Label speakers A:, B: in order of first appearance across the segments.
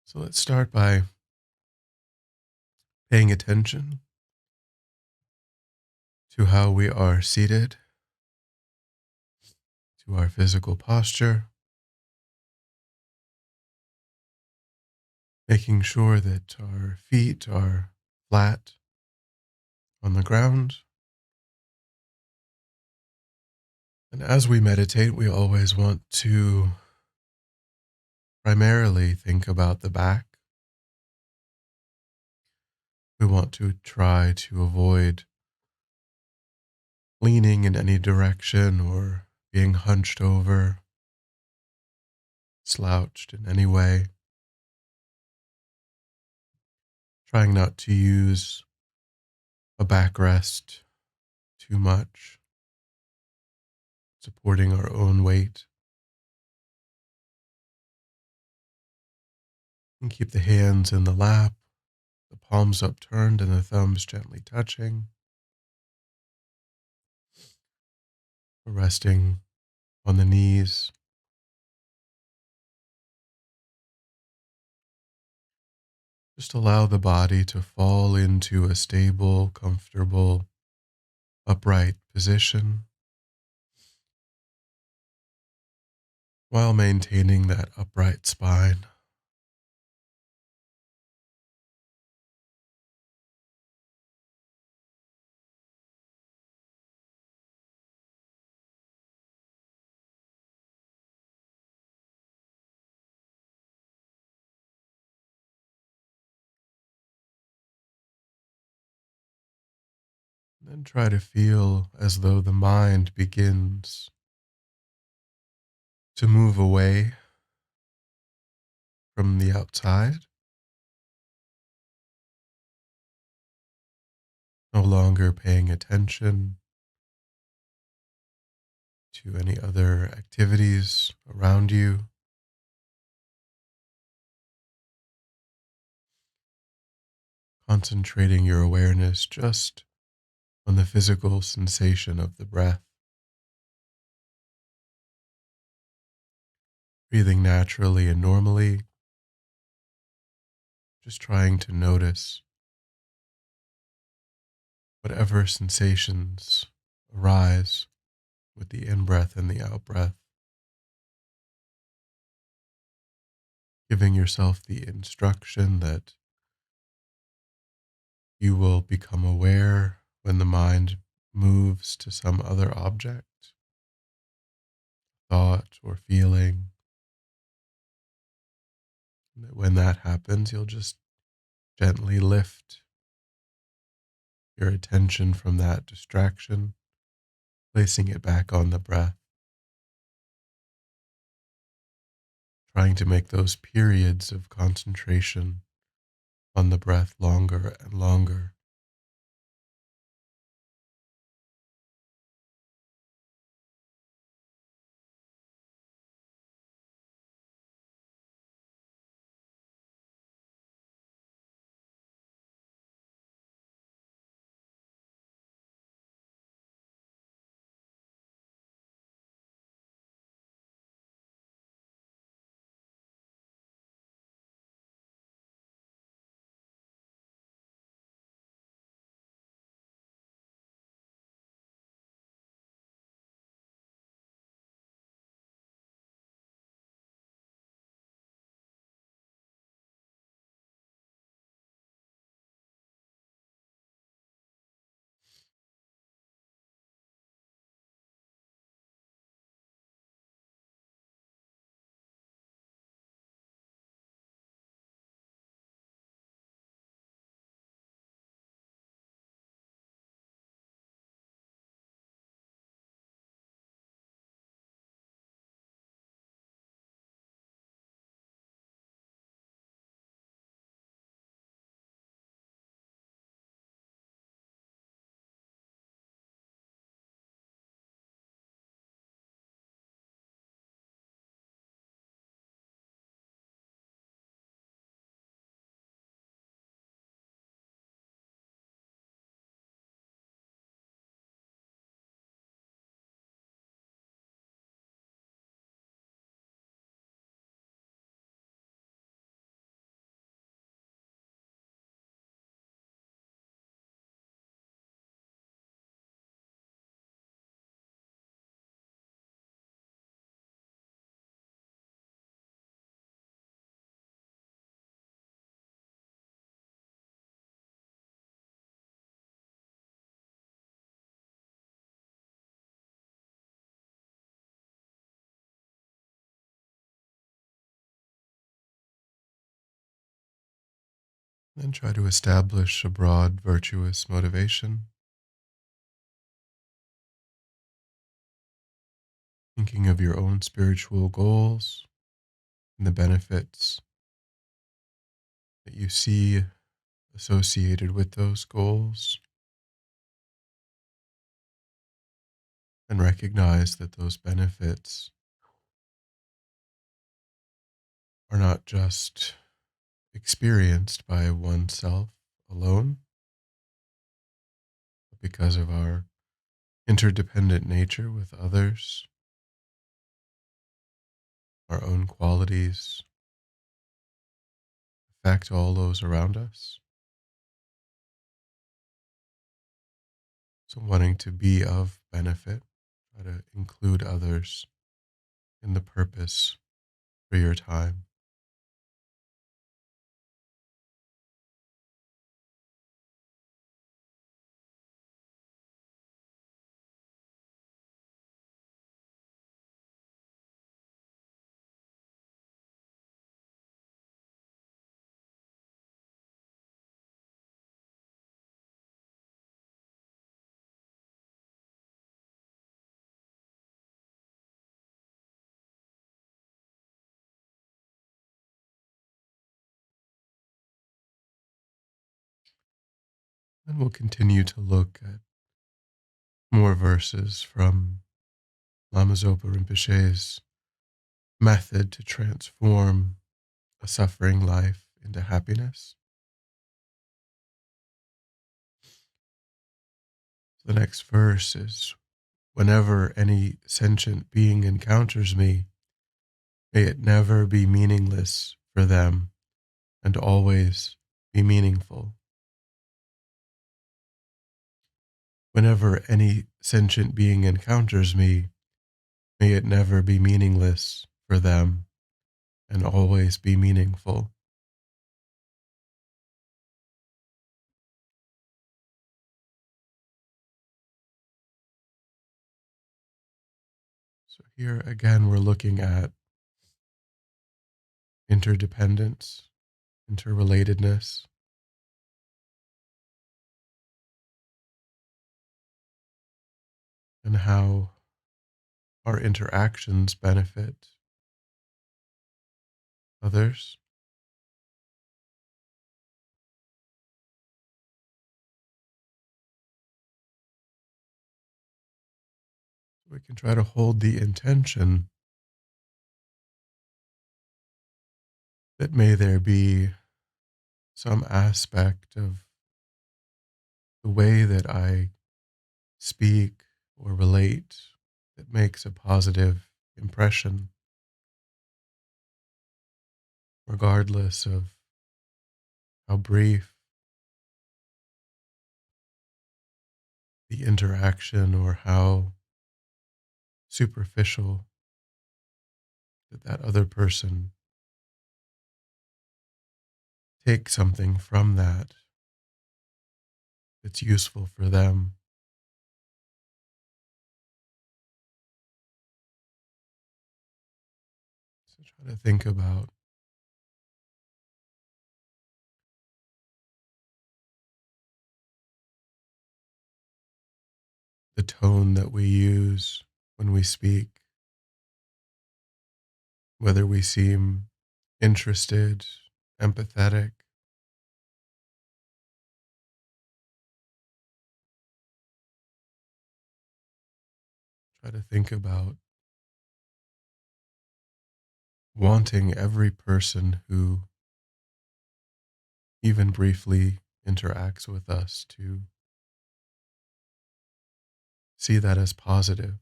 A: So let's start by paying attention to how we are seated, to our physical posture, making sure that our feet are flat on the ground. And as we meditate, we always want to primarily think about the back. We want to try to avoid leaning in any direction or being hunched over, slouched in any way, trying not to use a backrest too much, supporting our own weight, and keep the hands in the lap, the palms upturned and the thumbs gently touching, resting on the knees. Just allow the body to fall into a stable, comfortable, upright position while maintaining that upright spine. Then try to feel as though the mind begins to move away from the outside, no longer paying attention to any other activities around you, concentrating your awareness just on the physical sensation of the breath, breathing naturally and normally, just trying to notice whatever sensations arise with the in breath and the out breath, giving yourself the instruction that you will become aware when the mind moves to some other object, thought, or feeling. And that when that happens, you'll just gently lift your attention from that distraction, placing it back on the breath, trying to make those periods of concentration on the breath longer and longer. Then try to establish a broad, virtuous motivation, thinking of your own spiritual goals and the benefits that you see associated with those goals, and recognize that those benefits are not just experienced by oneself alone, but because of our interdependent nature with others, our own qualities affect all those around us. So, wanting to be of benefit, try to include others in the purpose for your time. And we'll continue to look at more verses from Lama Zopa Rinpoche's method to transform a suffering life into happiness. The next verse is: whenever any sentient being encounters me, may it never be meaningless for them and always be meaningful. Whenever any sentient being encounters me, may it never be meaningless for them and always be meaningful. So, here again, we're looking at interdependence, interrelatedness, and how our interactions benefit others. We can try to hold the intention that may there be some aspect of the way that I speak or relate that makes a positive impression, regardless of how brief the interaction or how superficial that other person takes something from that that's useful for them. So try to think about the tone that we use when we speak, whether we seem interested, empathetic. Try to think about wanting every person who even briefly interacts with us to see that as positive,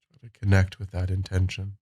A: try to connect with that intention.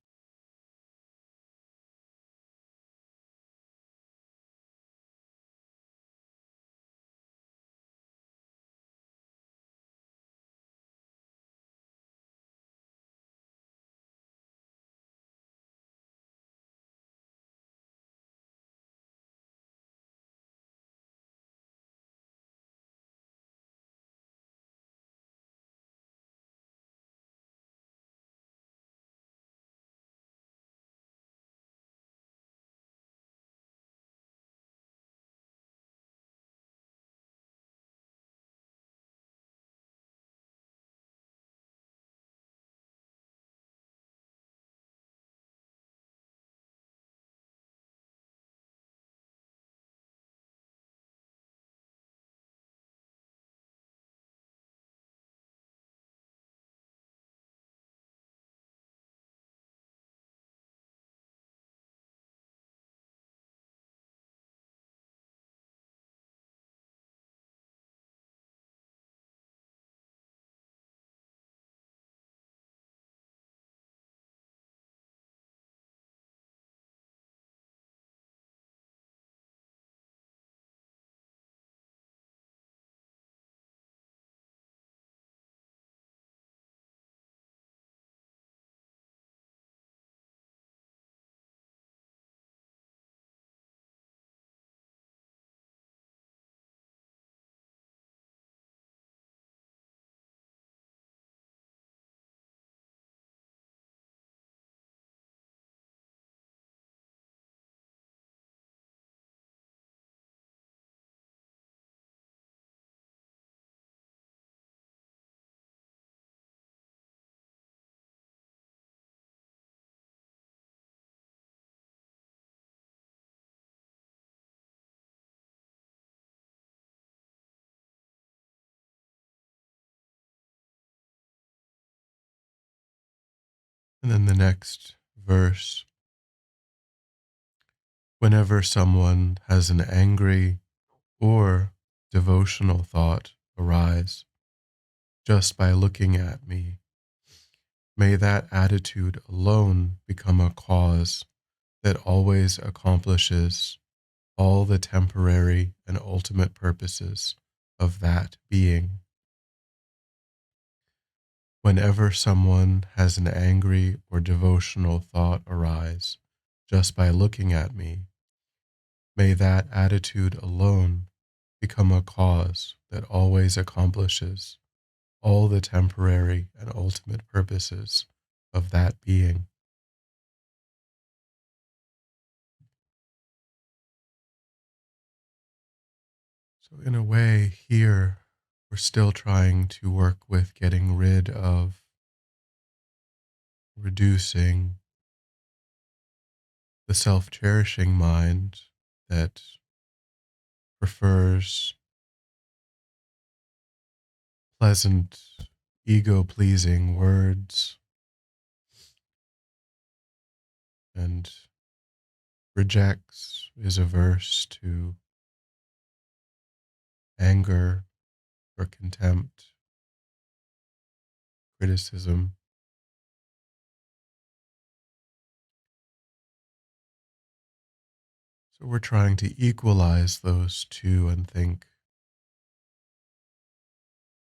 A: And then the next verse, whenever someone has an angry or devotional thought arise just by looking at me, may that attitude alone become a cause that always accomplishes all the temporary and ultimate purposes of that being. Whenever someone has an angry or devotional thought arise just by looking at me, may that attitude alone become a cause that always accomplishes all the temporary and ultimate purposes of that being. So, in a way, here we're still trying to work with getting rid of, reducing the self cherishing mind that prefers pleasant, ego pleasing words and rejects, is averse to anger or contempt, criticism. So we're trying to equalize those two and think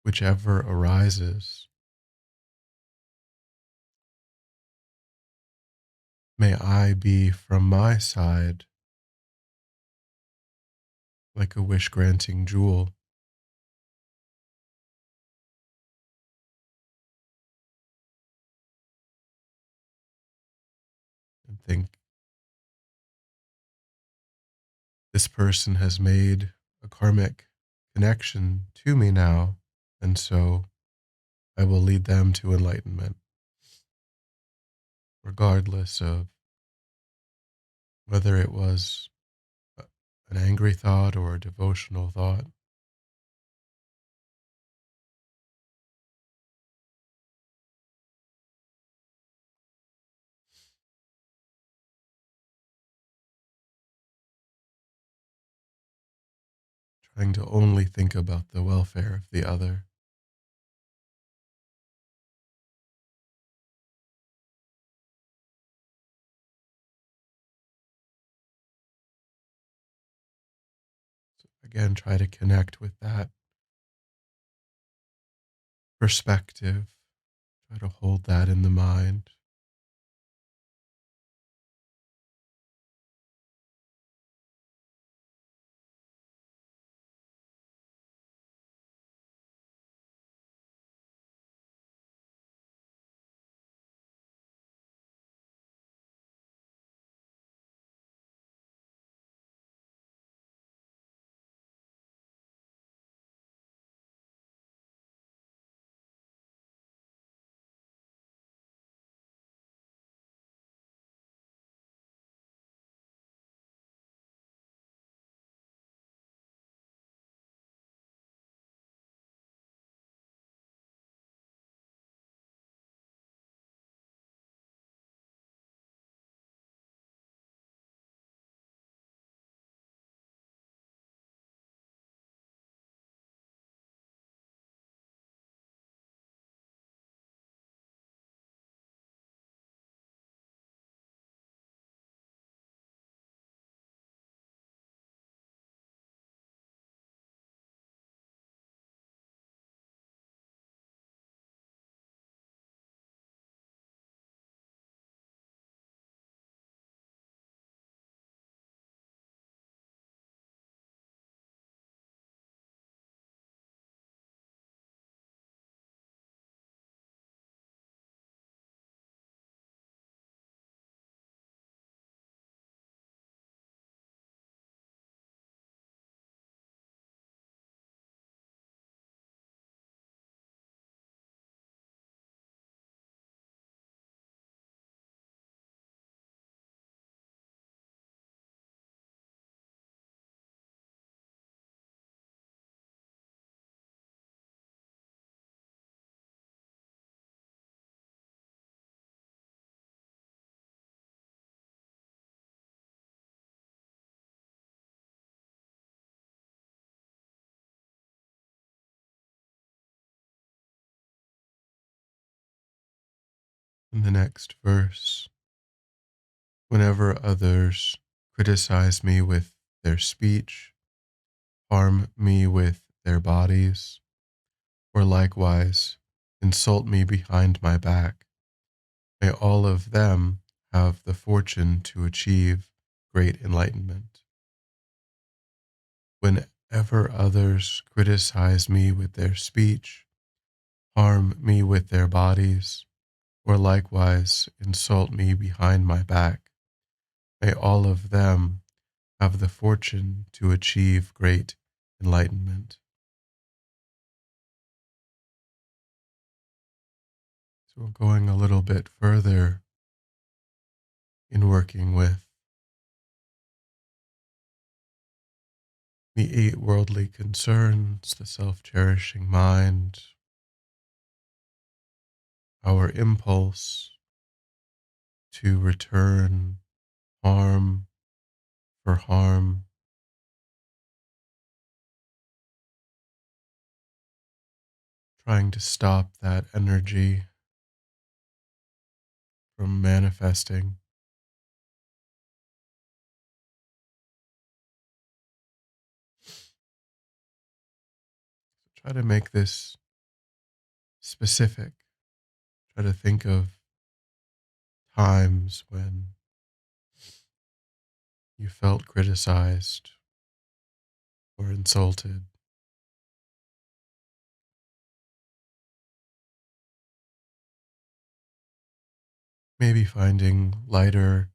A: whichever arises, may I be from my side like a wish granting jewel, and think this person has made a karmic connection to me now, and so I will lead them to enlightenment, regardless of whether it was an angry thought or a devotional thought. Trying to only think about the welfare of the other. So again, try to connect with that perspective. Try to hold that in the mind. In the next verse, whenever others criticize me with their speech, harm me with their bodies, or likewise insult me behind my back, may all of them have the fortune to achieve great enlightenment. Whenever others criticize me with their speech, harm me with their bodies, or likewise insult me behind my back, may all of them have the fortune to achieve great enlightenment. So, we're going a little bit further in working with the eight worldly concerns, the self cherishing mind, our impulse to return harm for harm, trying to stop that energy from manifesting. Try to make this specific. Try to think of times when you felt criticized or insulted. Maybe finding lighter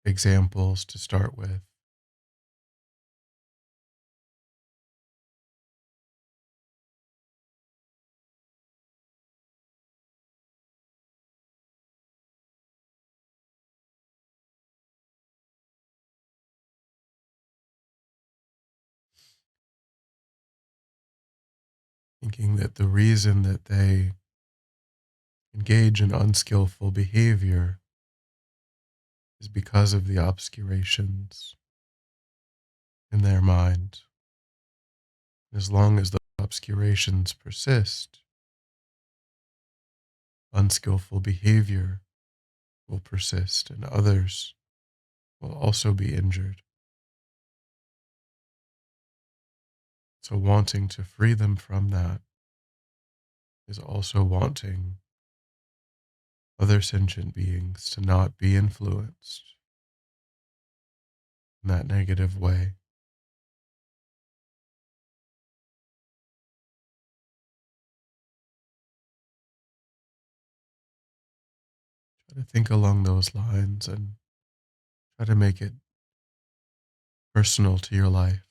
A: examples to start with, thinking that the reason that they engage in unskillful behavior is because of the obscurations in their mind. As long as the obscurations persist, unskillful behavior will persist and others will also be injured. So, wanting to free them from that is also wanting other sentient beings to not be influenced in that negative way. Try to think along those lines and try to make it personal to your life.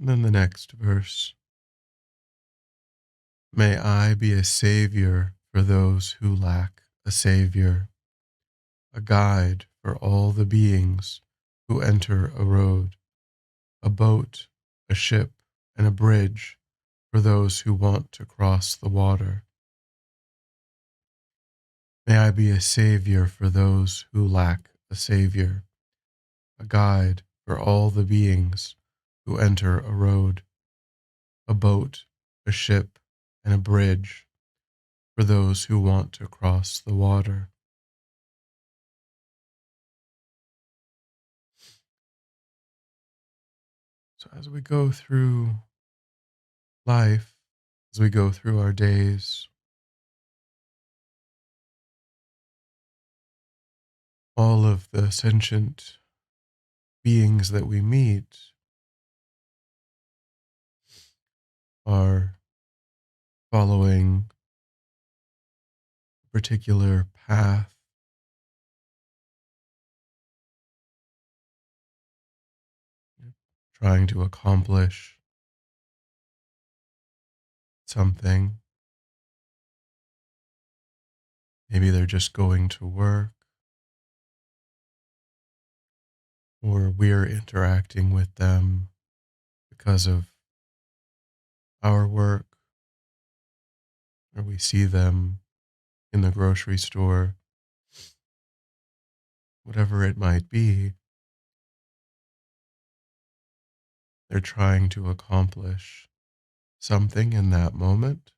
A: And then the next verse. May I be a savior for those who lack a savior, a guide for all the beings who enter a road, a boat, a ship, and a bridge for those who want to cross the water. May I be a savior for those who lack a savior, a guide for all the beings who enter a road, a boat, a ship, and a bridge for those who want to cross the water. So as we go through life, as we go through our days, all of the sentient beings that we meet are following a particular path, trying to accomplish something. Maybe they're just going to work, or we're interacting with them because of our work, or we see them in the grocery store, whatever it might be, they're trying to accomplish something in that moment.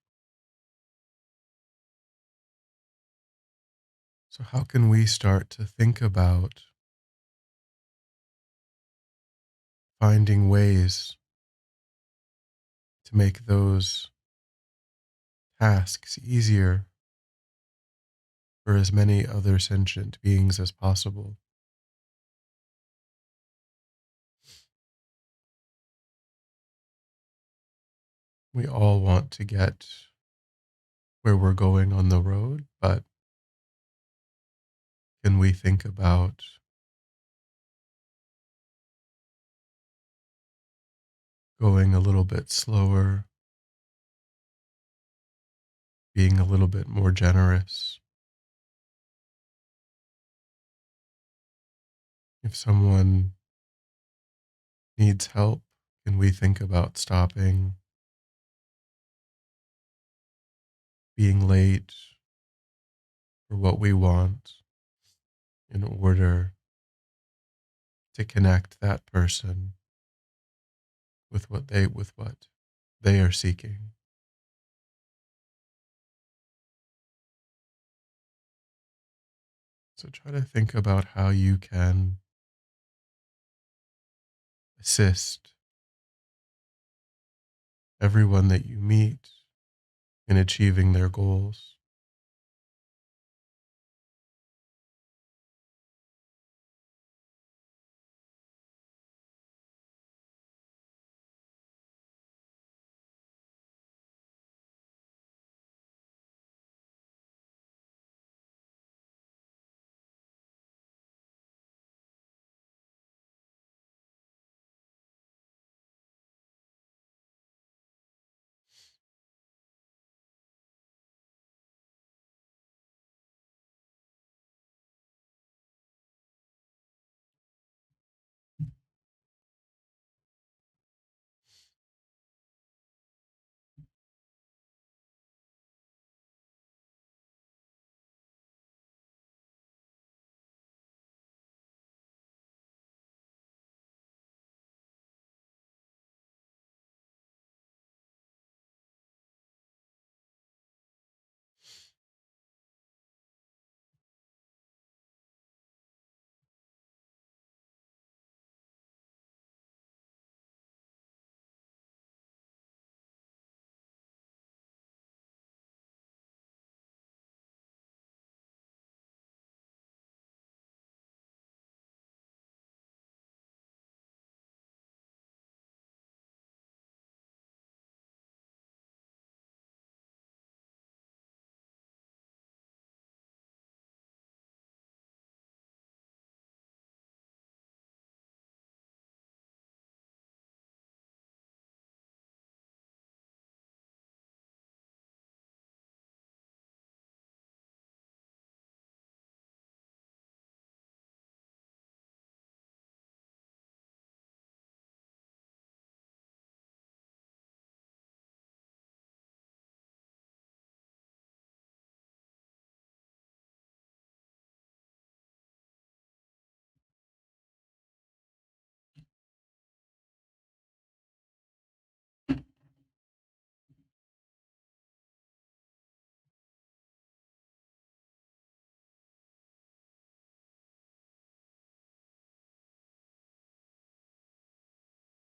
A: So, how can we start to think about finding ways to make those tasks easier for as many other sentient beings as possible? We all want to get where we're going on the road, but can we think about going a little bit slower, being a little bit more generous? If someone needs help, can we think about stopping, being late for what we want in order to connect that person with what they are seeking? So try to think about how you can assist everyone that you meet in achieving their goals.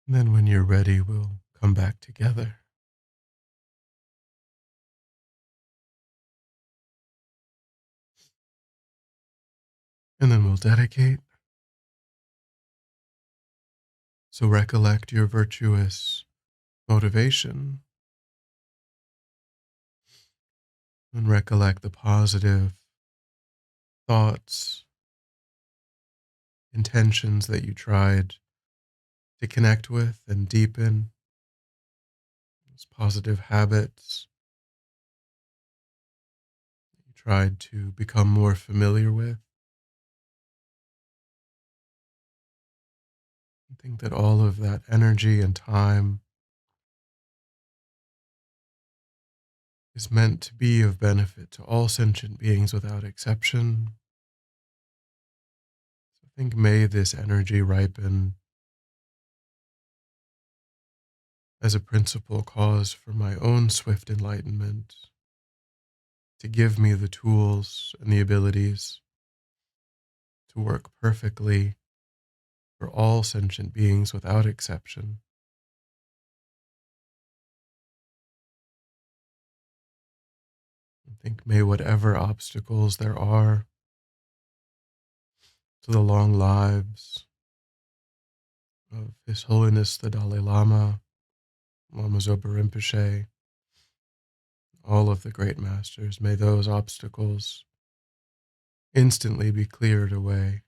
A: And then when you're ready, we'll come back together. And then we'll dedicate. So recollect your virtuous motivation and recollect the positive thoughts, intentions that you tried to connect with and deepen, those positive habits you tried to become more familiar with. I think that all of that energy and time is meant to be of benefit to all sentient beings without exception. So I think may this energy ripen as a principal cause for my own swift enlightenment, to give me the tools and the abilities to work perfectly for all sentient beings without exception. I think may whatever obstacles there are to the long lives of His Holiness the Dalai Lama, Lama Zopa Rinpoche, all of the great masters, may those obstacles instantly be cleared away.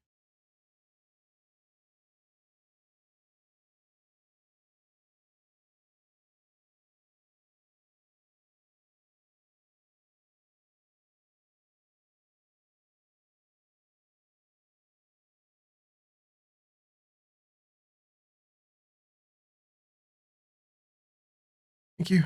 A: Thank you.